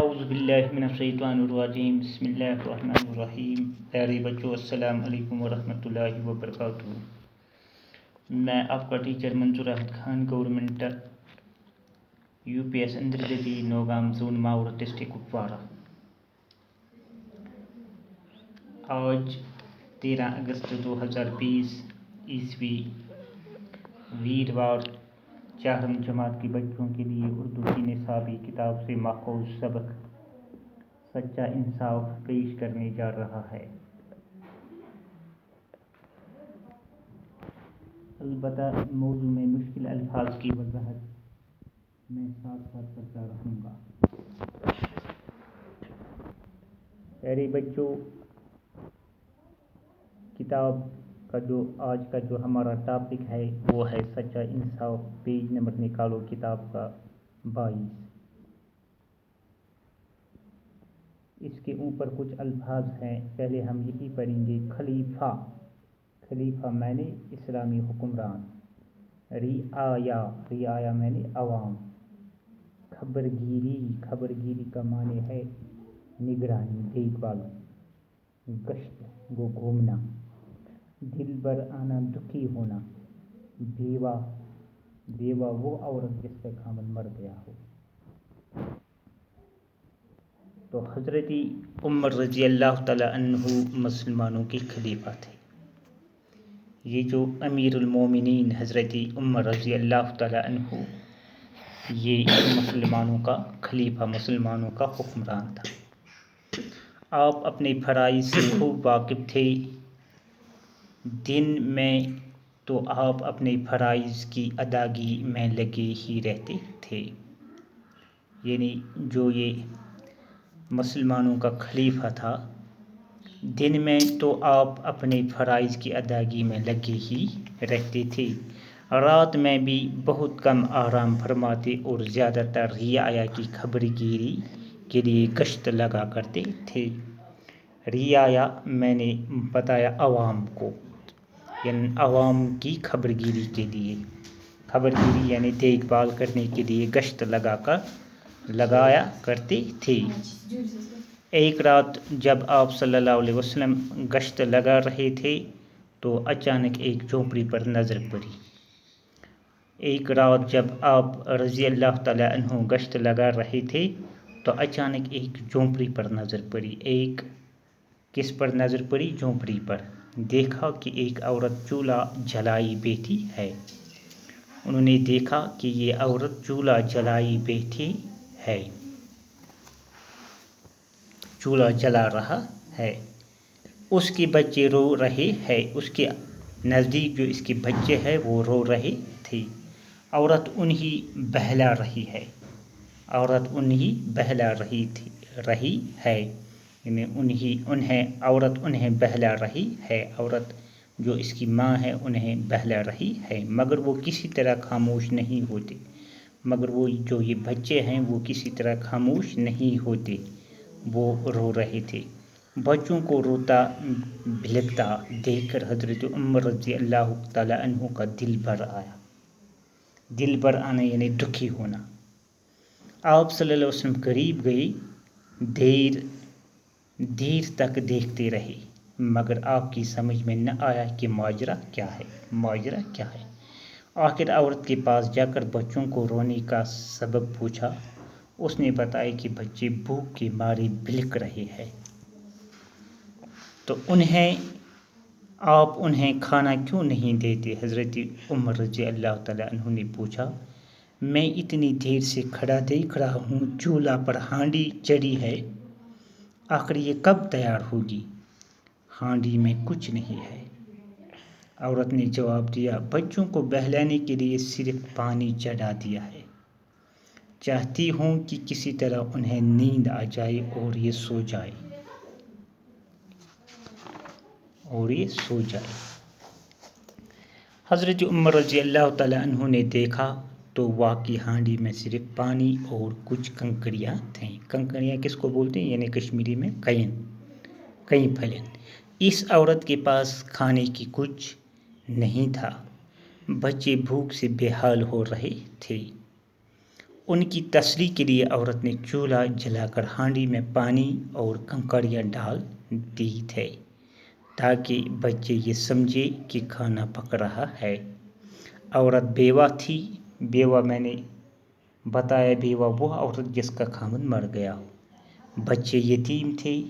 اعوذ باللہ من الشیطان الرجیم بسم اللہ الرحمن الرحیم۔ پیارے بچوں، السلام علیکم ورحمۃ اللہ وبرکاتہ۔ میں آپ کا teacher Manzoor Ahmad Khan, government UPS Indrajati Nowgam zone Mawar district Kupwara. آج 13 اگست 2020 عیسوی ویروار، چہارم جماعت کے بچوں کے لیے اردو کی نصابی کتاب سے ماخوذ سبق سچا انصاف پیش کرنے جا رہا ہے۔ البتہ موضوع میں مشکل الفاظ کی وضاحت میں ساتھ ساتھ کرتا رہوں گا۔ پیارے بچوں، کتاب کا آج کا ہمارا ٹاپک ہے وہ ہے سچا انصاف۔ پیج نمبر نکالو کتاب کا 22۔ اس کے اوپر کچھ الفاظ ہیں، پہلے ہم یہی پڑھیں گے۔ خلیفہ معنی اسلامی حکمران، رعایا معنی عوام، خبرگیری کا معنی ہے نگرانی، دیکھ بھال، گشت وہ گھومنا، دل بر آنا دکھی ہونا، بیوہ وہ عورت جس کا خاوند مر گیا ہو۔ تو حضرت عمر رضی اللہ تعالیٰ عنہ مسلمانوں کے خلیفہ تھے۔ یہ جو امیر المومنین حضرت عمر رضی اللہ تعالیٰ عنہ، یہ مسلمانوں کا خلیفہ، مسلمانوں کا حکمران تھا۔ آپ اپنے فرائض سے خوب واقف تھے۔ دن میں تو آپ اپنے فرائض کی ادائیگی میں لگے ہی رہتے تھے، یعنی جو یہ مسلمانوں کا خلیفہ تھا، دن میں تو آپ اپنے فرائض کی ادائیگی میں لگے ہی رہتے تھے، رات میں بھی بہت کم آرام فرماتے اور زیادہ تر رعایا کی خبرگیری کے لیے گشت لگا کرتے تھے۔ رعایا میں نے بتایا عوام کو، یعنی عوام کی خبرگیری کے لیے، خبرگیری یعنی دیکھ بھال کرنے کے لیے گشت لگایا کرتے تھے۔ ایک رات جب آپ صلی اللہ علیہ وسلم گشت لگا رہے تھے تو اچانک ایک جھونپڑی پر نظر پڑی۔ ایک رات جب آپ رضی اللہ تعالیٰ عنہ گشت لگا رہے تھے تو اچانک ایک جھونپڑی پر نظر پڑی۔ ایک کس پر نظر پڑی؟ جھونپڑی پر۔ دیکھا کہ ایک عورت چولہا جلائی بیٹھی ہے۔ انہوں نے دیکھا کہ یہ عورت چولہا جلائی بیٹھی ہے، چولہا جلا رہا ہے۔ اس کے بچے رو رہے ہیں، اس کے نزدیک جو اس کے بچے ہیں وہ رو رہے تھے۔ عورت انہیں بہلا رہی ہے، عورت انہیں بہلا رہی ہے، عورت جو اس کی ماں ہے انہیں بہلا رہی ہے، مگر وہ کسی طرح خاموش نہیں ہوتے، مگر وہ جو یہ بچے ہیں وہ کسی طرح خاموش نہیں ہوتے، وہ رو رہے تھے۔ بچوں کو روتا بھلکتا دیکھ کر حضرت عمر رضی اللہ تعالیٰ عنہ کا دل بھر آیا۔ دل بھر آنا یعنی دکھی ہونا۔ آپ صلی اللہ علیہ وسلم قریب گئے، دیر تک دیکھتے رہے، مگر آپ کی سمجھ میں نہ آیا کہ ماجرا کیا ہے۔ آخر عورت کے پاس جا کر بچوں کو رونے کا سبب پوچھا۔ اس نے بتایا کہ بچے بھوک کے مارے بلک رہے ہیں، تو آپ انہیں کھانا کیوں نہیں دیتے؟ حضرت عمر رضی اللہ تعالیٰ عنہ نے پوچھا۔ میں اتنی دیر سے کھڑا دیکھ رہا ہوں، چولہا پر ہانڈی چڑھی ہے، آخر یہ کب تیار ہوگی؟ ہانڈی میں کچھ نہیں ہے۔ عورت نے جواب دیا، بچوں کو بہلانے کے لیے صرف پانی چڑھا دیا ہے، چاہتی ہوں کہ کسی طرح انہیں نیند آ جائے اور یہ سو جائے۔ حضرت عمر رضی اللہ تعالیٰ عنہ نے دیکھا تو واقعی ہانڈی میں صرف پانی اور کچھ کنکریاں تھیں۔ کنکریاں کس کو بولتے ہیں؟ یعنی کشمیری میں کئی پھلیں۔ اس عورت کے پاس کھانے کی کچھ نہیں تھا، بچے بھوک سے بے حال ہو رہے تھے۔ ان کی تسلی کے لیے عورت نے چولہا جلا کر ہانڈی میں پانی اور کنکڑیاں ڈال دی تھے تاکہ بچے یہ سمجھے کہ کھانا پک رہا ہے۔ عورت بیوہ تھی۔ بیوہ میں نے بتایا بیوہ وہ عورت جس کا خاوند مر گیا ہو۔ بچے یتیم تھے،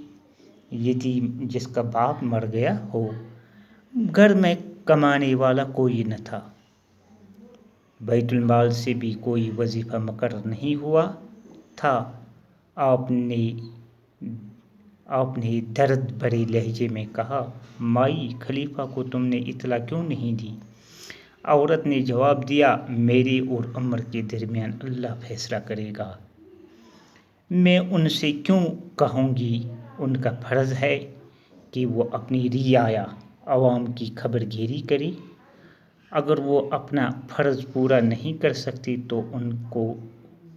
یتیم جس کا باپ مر گیا ہو۔ گھر میں کمانے والا کوئی نہ تھا، بیت المال سے بھی کوئی وظیفہ مقرر نہیں ہوا تھا۔ آپ نے درد بھرے لہجے میں کہا، مائی خلیفہ کو تم نے اطلاع کیوں نہیں دی؟ عورت نے جواب دیا، میرے اور عمر کے درمیان اللہ فیصلہ کرے گا، میں ان سے کیوں کہوں گی؟ ان کا فرض ہے کہ وہ اپنی رعایا عوام کی خبر گیری کرے۔ اگر وہ اپنا فرض پورا نہیں کر سکتے تو ان کو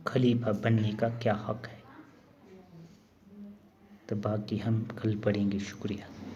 خلیفہ بننے کا کیا حق ہے؟ تو باقی ہم کل پڑھیں گے۔ شکریہ۔